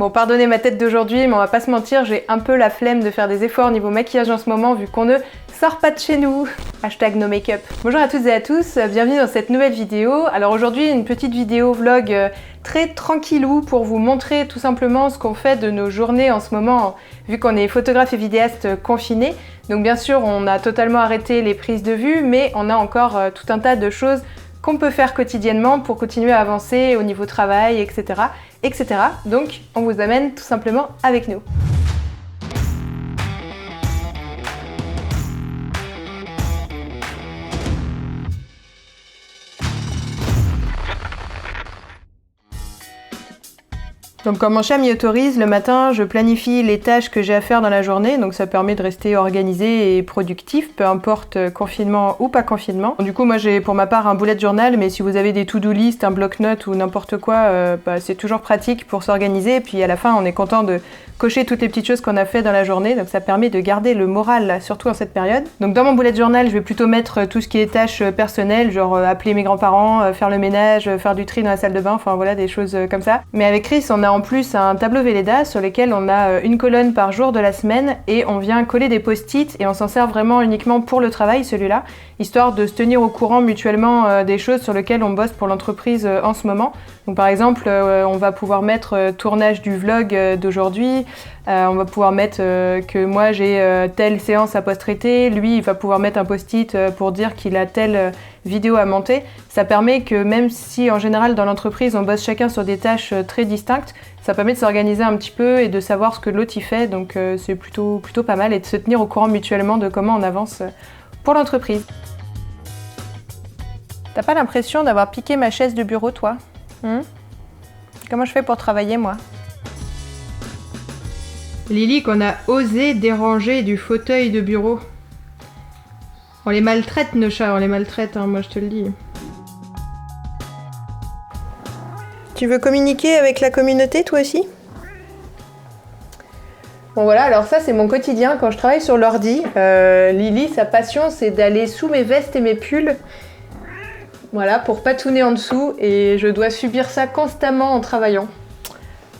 Bon, pardonnez ma tête d'aujourd'hui, mais on va pas se mentir, j'ai un peu la flemme de faire des efforts niveau maquillage en ce moment vu qu'on ne sort pas de chez nous. Hashtag no make-up. Bonjour à toutes et à tous, bienvenue dans cette nouvelle vidéo. Alors aujourd'hui, une petite vidéo vlog très tranquillou pour vous montrer tout simplement ce qu'on fait de nos journées en ce moment, vu qu'on est photographe et vidéaste confinés. Donc bien sûr, on a totalement arrêté les prises de vue, mais on a encore tout un tas de choses qu'on peut faire quotidiennement pour continuer à avancer au niveau travail, etc., etc. Donc, on vous amène tout simplement avec nous. Donc quand mon chat m'y autorise, le matin, je planifie les tâches que j'ai à faire dans la journée, donc ça permet de rester organisé et productif, peu importe confinement ou pas confinement. Du coup, moi j'ai pour ma part un bullet journal, mais si vous avez des to-do list, un bloc-notes ou n'importe quoi, c'est toujours pratique pour s'organiser, et puis à la fin, on est content de cocher toutes les petites choses qu'on a fait dans la journée, donc ça permet de garder le moral, surtout en cette période. Donc dans mon bullet journal, je vais plutôt mettre tout ce qui est tâches personnelles, genre appeler mes grands-parents, faire le ménage, faire du tri dans la salle de bain, enfin voilà, des choses comme ça. Mais avec Chris, on a en plus un tableau Velleda sur lequel on a une colonne par jour de la semaine et on vient coller des post-it et on s'en sert vraiment uniquement pour le travail, celui-là, histoire de se tenir au courant mutuellement des choses sur lesquelles on bosse pour l'entreprise en ce moment. Donc par exemple, on va pouvoir mettre tournage du vlog d'aujourd'hui, on va pouvoir mettre que moi j'ai telle séance à post-traiter, lui il va pouvoir mettre un post-it pour dire qu'il a telle vidéo à monter. Ça permet que même si en général dans l'entreprise on bosse chacun sur des tâches très distinctes, ça permet de s'organiser un petit peu et de savoir ce que l'autre y fait, donc c'est plutôt pas mal, et de se tenir au courant mutuellement de comment on avance pour l'entreprise. T'as pas l'impression d'avoir piqué ma chaise de bureau, toi ? Comment je fais pour travailler, moi ? Lily, qu'on a osé déranger du fauteuil de bureau. On les maltraite, nos chats, on les maltraite, hein, moi je te le dis. Tu veux communiquer avec la communauté, toi aussi ? Bon voilà, alors ça c'est mon quotidien quand je travaille sur l'ordi. Lily, sa passion c'est d'aller sous mes vestes et mes pulls. Voilà, pour patouner en dessous, et je dois subir ça constamment en travaillant.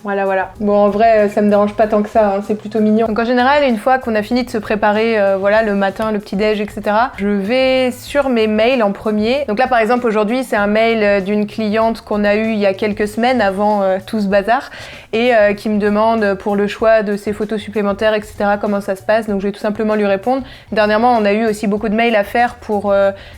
Voilà. Bon, en vrai, ça me dérange pas tant que ça, hein, c'est plutôt mignon. Donc en général, une fois qu'on a fini de se préparer, voilà, le matin, le petit-déj, etc., je vais sur mes mails en premier. Donc là, par exemple, aujourd'hui, c'est un mail d'une cliente qu'on a eu il y a quelques semaines avant tout ce bazar, et qui me demande pour le choix de ses photos supplémentaires, etc., comment ça se passe. Donc je vais tout simplement lui répondre. Dernièrement, on a eu aussi beaucoup de mails à faire pour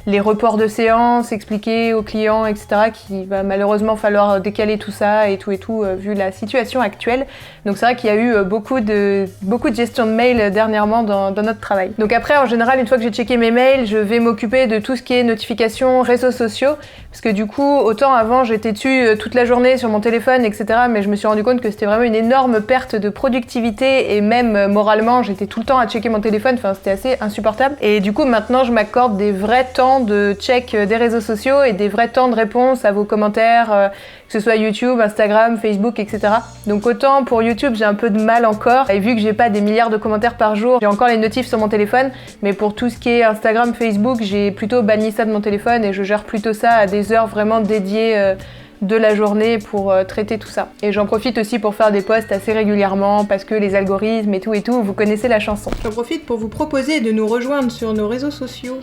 les reports de séances, expliquer aux clients, etc., qu'il va malheureusement falloir décaler tout ça et tout, vu la situation actuelle. Donc c'est vrai qu'il y a eu beaucoup de gestion de mails dernièrement dans notre travail. Donc après, en général, une fois que j'ai checké mes mails, je vais m'occuper de tout ce qui est notifications, réseaux sociaux, parce que du coup, autant avant, j'étais dessus toute la journée sur mon téléphone, etc., mais je me suis rendu compte que c'était vraiment une énorme perte de productivité, et même moralement, j'étais tout le temps à checker mon téléphone, enfin c'était assez insupportable. Et du coup, maintenant, je m'accorde des vrais temps de check des réseaux sociaux et des vrais temps de réponse à vos commentaires, que ce soit YouTube, Instagram, Facebook, etc. Donc autant pour YouTube, j'ai un peu de mal encore, et vu que j'ai pas des milliards de commentaires par jour, j'ai encore les notifs sur mon téléphone, mais pour tout ce qui est Instagram, Facebook, j'ai plutôt banni ça de mon téléphone, et je gère plutôt ça à des heures vraiment dédiées de la journée pour traiter tout ça. Et j'en profite aussi pour faire des posts assez régulièrement, parce que les algorithmes et tout, vous connaissez la chanson. J'en profite pour vous proposer de nous rejoindre sur nos réseaux sociaux.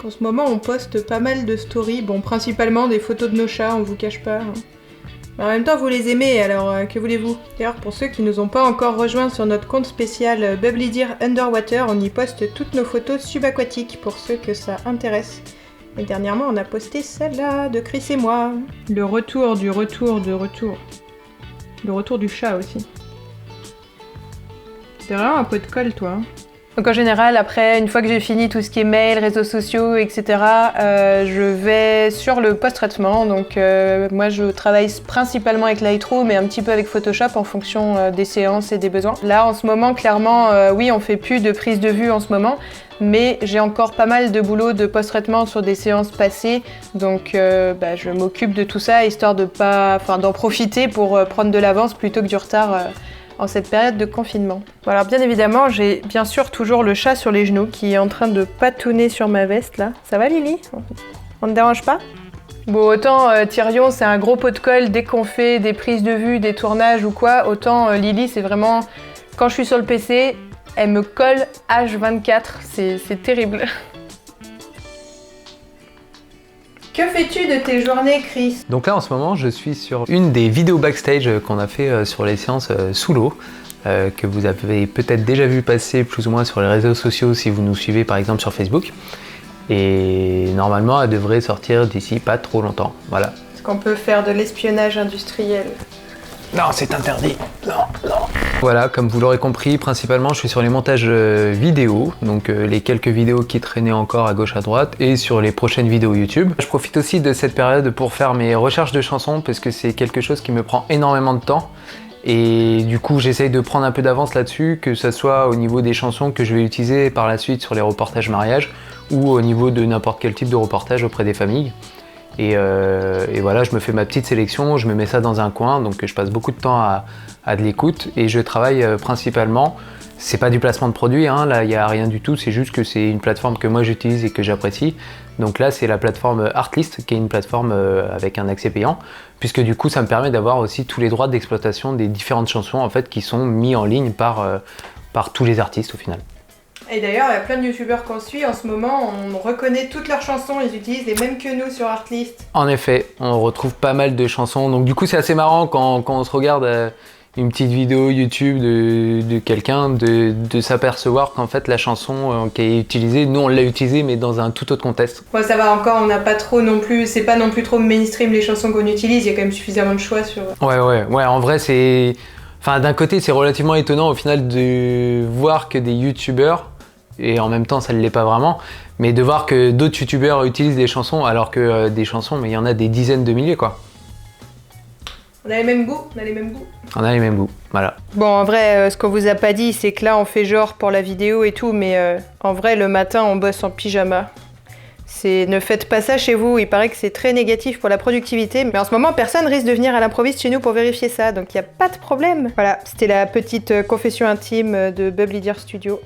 En ce moment, on poste pas mal de stories, bon, principalement des photos de nos chats, on vous cache pas. Mais en même temps, vous les aimez, alors que voulez-vous ? D'ailleurs, pour ceux qui nous ont pas encore rejoints sur notre compte spécial Bubbly Deer Underwater, on y poste toutes nos photos subaquatiques pour ceux que ça intéresse. Et dernièrement, on a posté celle-là de Chris et moi. Le retour du retour. Le retour du chat aussi. T'es vraiment un peu de colle, toi. Donc en général, après, une fois que j'ai fini tout ce qui est mail, réseaux sociaux, etc., je vais sur le post-traitement. Donc moi, je travaille principalement avec Lightroom et un petit peu avec Photoshop en fonction des séances et des besoins. Là, en ce moment, clairement, oui, on fait plus de prise de vue en ce moment, mais j'ai encore pas mal de boulot de post-traitement sur des séances passées. Donc je m'occupe de tout ça, histoire de d'en profiter pour prendre de l'avance plutôt que du retard en cette période de confinement. Bon, alors bien évidemment, j'ai bien sûr toujours le chat sur les genoux qui est en train de patouner sur ma veste là. Ça va Lily ? On ne dérange pas ? Bon, autant Tyrion, c'est un gros pot de colle dès qu'on fait des prises de vue, des tournages ou quoi, autant Lily, c'est vraiment, quand je suis sur le PC, elle me colle H24, c'est terrible. Que fais-tu de tes journées, Chris? Donc là, en ce moment, je suis sur une des vidéos backstage qu'on a fait sur les séances sous l'eau, que vous avez peut-être déjà vu passer plus ou moins sur les réseaux sociaux si vous nous suivez par exemple sur Facebook. Et normalement, elle devrait sortir d'ici pas trop longtemps. Voilà. Est-ce qu'on peut faire de l'espionnage industriel? Non, c'est interdit. Non, non. Voilà, comme vous l'aurez compris, principalement, je suis sur les montages vidéo, donc les quelques vidéos qui traînaient encore à gauche à droite, et sur les prochaines vidéos YouTube. Je profite aussi de cette période pour faire mes recherches de chansons, parce que c'est quelque chose qui me prend énormément de temps. Et du coup, j'essaye de prendre un peu d'avance là-dessus, que ce soit au niveau des chansons que je vais utiliser par la suite sur les reportages mariage, ou au niveau de n'importe quel type de reportage auprès des familles. Et voilà, je me fais ma petite sélection, je me mets ça dans un coin, donc je passe beaucoup de temps à de l'écoute, et je travaille principalement, c'est pas du placement de produit, hein, là il n'y a rien du tout, c'est juste que c'est une plateforme que moi j'utilise et que j'apprécie. Donc là c'est la plateforme Artlist, qui est une plateforme avec un accès payant, puisque du coup ça me permet d'avoir aussi tous les droits d'exploitation des différentes chansons en fait qui sont mis en ligne par tous les artistes au final. Et d'ailleurs, il y a plein de youtubeurs qu'on suit en ce moment, on reconnaît toutes leurs chansons, ils utilisent les mêmes que nous sur Artlist. En effet, on retrouve pas mal de chansons, donc du coup c'est assez marrant quand on se regarde une petite vidéo YouTube de quelqu'un, de s'apercevoir qu'en fait la chanson qui est utilisée, nous on l'a utilisée mais dans un tout autre contexte. Ouais, ça va encore, on n'a pas trop non plus, c'est pas non plus trop mainstream les chansons qu'on utilise, il y a quand même suffisamment de choix sur... Ouais, en vrai c'est... Enfin d'un côté c'est relativement étonnant au final de voir que des youtubeurs, et en même temps ça ne l'est pas vraiment, mais de voir que d'autres youtubeurs utilisent des chansons alors que des chansons, mais il y en a des dizaines de milliers quoi. On a les mêmes goûts, on a les mêmes goûts. On a les mêmes goûts, voilà. Bon, en vrai, ce qu'on vous a pas dit, c'est que là, on fait genre pour la vidéo et tout, mais en vrai, le matin, on bosse en pyjama. Ne faites pas ça chez vous, il paraît que c'est très négatif pour la productivité, mais en ce moment, personne risque de venir à l'improviste chez nous pour vérifier ça, donc il n'y a pas de problème. Voilà, c'était la petite confession intime de Bubbly Deer Studio.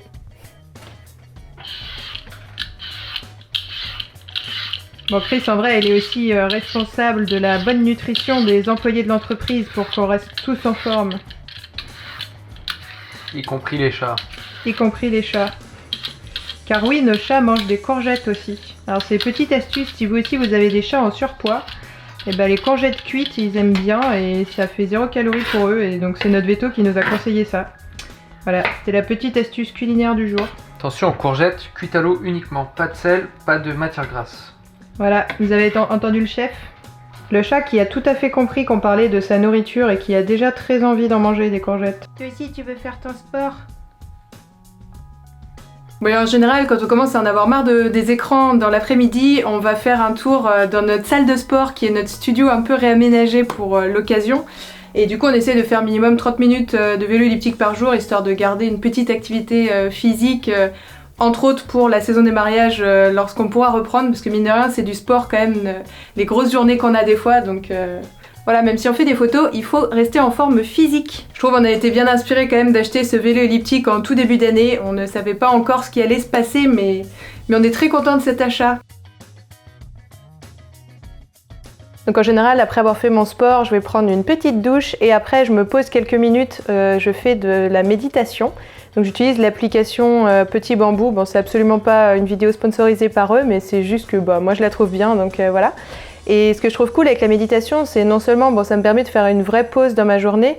Bon, Chris, en vrai, elle est aussi responsable de la bonne nutrition des employés de l'entreprise pour qu'on reste tous en forme. Y compris les chats. Y compris les chats. Car oui, nos chats mangent des courgettes aussi. Alors c'est une petite astuce, si vous aussi vous avez des chats en surpoids, et ben les courgettes cuites, ils aiment bien et ça fait 0 calories pour eux, et donc c'est notre veto qui nous a conseillé ça. Voilà, c'était la petite astuce culinaire du jour. Attention, courgettes cuites à l'eau uniquement, pas de sel, pas de matière grasse. Voilà, vous avez entendu le chef? Le chat qui a tout à fait compris qu'on parlait de sa nourriture et qui a déjà très envie d'en manger des courgettes. Toi aussi, tu veux faire ton sport? Bon, en général, quand on commence à en avoir marre des écrans dans l'après-midi, on va faire un tour dans notre salle de sport qui est notre studio un peu réaménagé pour l'occasion. Et du coup, on essaie de faire minimum 30 minutes de vélo elliptique par jour, histoire de garder une petite activité physique, entre autres pour la saison des mariages lorsqu'on pourra reprendre, parce que mine de rien, c'est du sport quand même, les grosses journées qu'on a des fois, donc voilà, même si on fait des photos, il faut rester en forme physique. Je trouve qu'on a été bien inspiré quand même d'acheter ce vélo elliptique en tout début d'année. On ne savait pas encore ce qui allait se passer, mais on est très content de cet achat. Donc en général, après avoir fait mon sport, je vais prendre une petite douche et après je me pose quelques minutes, je fais de la méditation. Donc j'utilise l'application Petit Bambou. Bon, c'est absolument pas une vidéo sponsorisée par eux, mais c'est juste que moi je la trouve bien, donc voilà. Et ce que je trouve cool avec la méditation, c'est non seulement, ça me permet de faire une vraie pause dans ma journée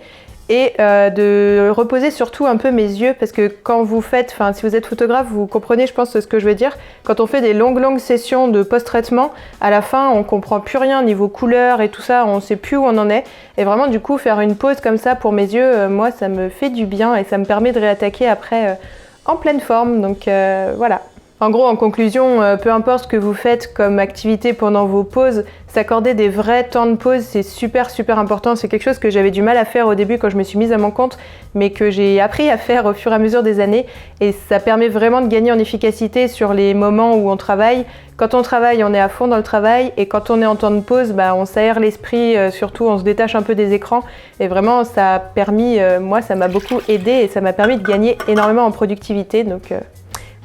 et de reposer surtout un peu mes yeux, parce que quand vous faites, si vous êtes photographe, vous comprenez, je pense, ce que je veux dire. Quand on fait des longues sessions de post-traitement, à la fin, on comprend plus rien niveau couleur et tout ça, on sait plus où on en est. Et vraiment, du coup, faire une pause comme ça pour mes yeux, moi, ça me fait du bien et ça me permet de réattaquer après en pleine forme. Donc voilà. En gros, en conclusion, peu importe ce que vous faites comme activité pendant vos pauses, s'accorder des vrais temps de pause, c'est super important. C'est quelque chose que j'avais du mal à faire au début quand je me suis mise à mon compte, mais que j'ai appris à faire au fur et à mesure des années. Et ça permet vraiment de gagner en efficacité sur les moments où on travaille. Quand on travaille, on est à fond dans le travail, et quand on est en temps de pause, on s'aère l'esprit, surtout on se détache un peu des écrans. Et vraiment, ça a permis, moi ça m'a beaucoup aidé et ça m'a permis de gagner énormément en productivité. Donc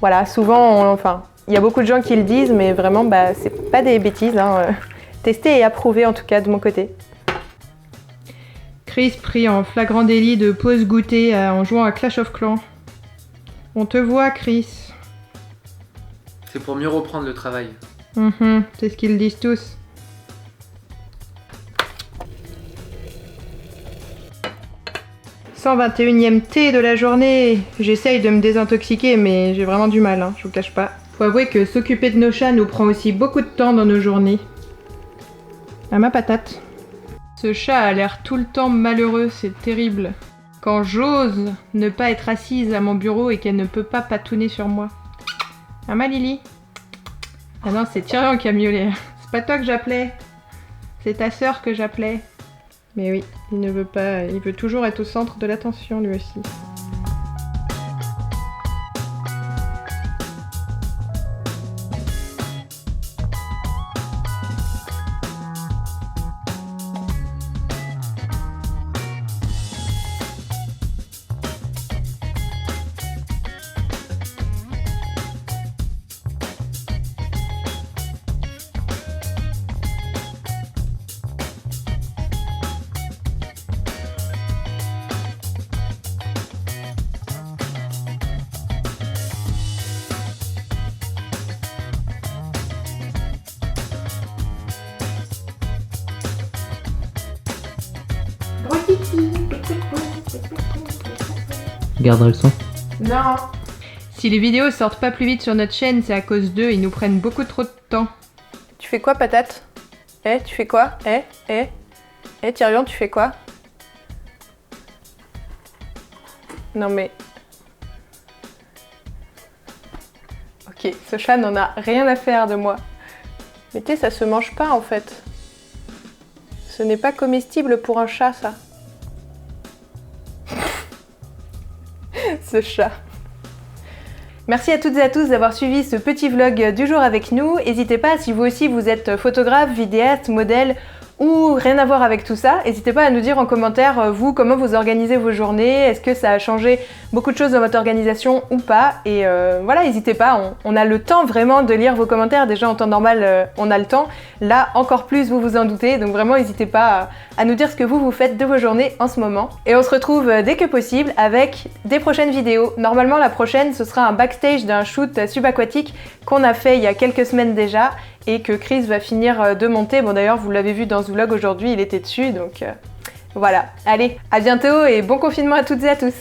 voilà, souvent, il y a beaucoup de gens qui le disent, mais vraiment, c'est pas des bêtises, hein. Testé et approuvé en tout cas de mon côté. Chris pris en flagrant délit de pause goûter en jouant à Clash of Clans. On te voit, Chris. C'est pour mieux reprendre le travail. C'est ce qu'ils disent tous. « 121e thé de la journée. J'essaye de me désintoxiquer, mais j'ai vraiment du mal, hein, je vous cache pas. Faut avouer que s'occuper de nos chats nous prend aussi beaucoup de temps dans nos journées. À ma patate. Ce chat a l'air tout le temps malheureux, c'est terrible. Quand j'ose ne pas être assise à mon bureau et qu'elle ne peut pas patouner sur moi. Ah ma Lily. Ah non, c'est Tyrion qui a miaulé. C'est pas toi que j'appelais. C'est ta sœur que j'appelais. Mais oui, il ne veut pas, il veut toujours être au centre de l'attention lui aussi. Garderai le son. Non. Si les vidéos sortent pas plus vite sur notre chaîne, c'est à cause d'eux, ils nous prennent beaucoup trop de temps. Tu fais quoi, patate? Tu fais quoi? Tyrion, tu fais quoi? Non mais... Ok, ce chat n'en a rien à faire de moi. Mais tu sais, ça se mange pas en fait. Ce n'est pas comestible pour un chat, ça. Ce chat. Merci à toutes et à tous d'avoir suivi ce petit vlog du jour avec nous. N'hésitez pas, si vous aussi vous êtes photographe, vidéaste, modèle ou rien à voir avec tout ça, n'hésitez pas à nous dire en commentaire, vous, comment vous organisez vos journées, est-ce que ça a changé beaucoup de choses dans votre organisation ou pas, et voilà, n'hésitez pas, on a le temps vraiment de lire vos commentaires, déjà en temps normal on a le temps, là encore plus vous vous en doutez, donc vraiment n'hésitez pas à nous dire ce que vous faites de vos journées en ce moment. Et on se retrouve dès que possible avec des prochaines vidéos. Normalement la prochaine ce sera un backstage d'un shoot subaquatique qu'on a fait il y a quelques semaines déjà, et que Chris va finir de monter. Bon d'ailleurs vous l'avez vu dans ce vlog aujourd'hui, il était dessus, donc voilà. Allez, à bientôt et bon confinement à toutes et à tous.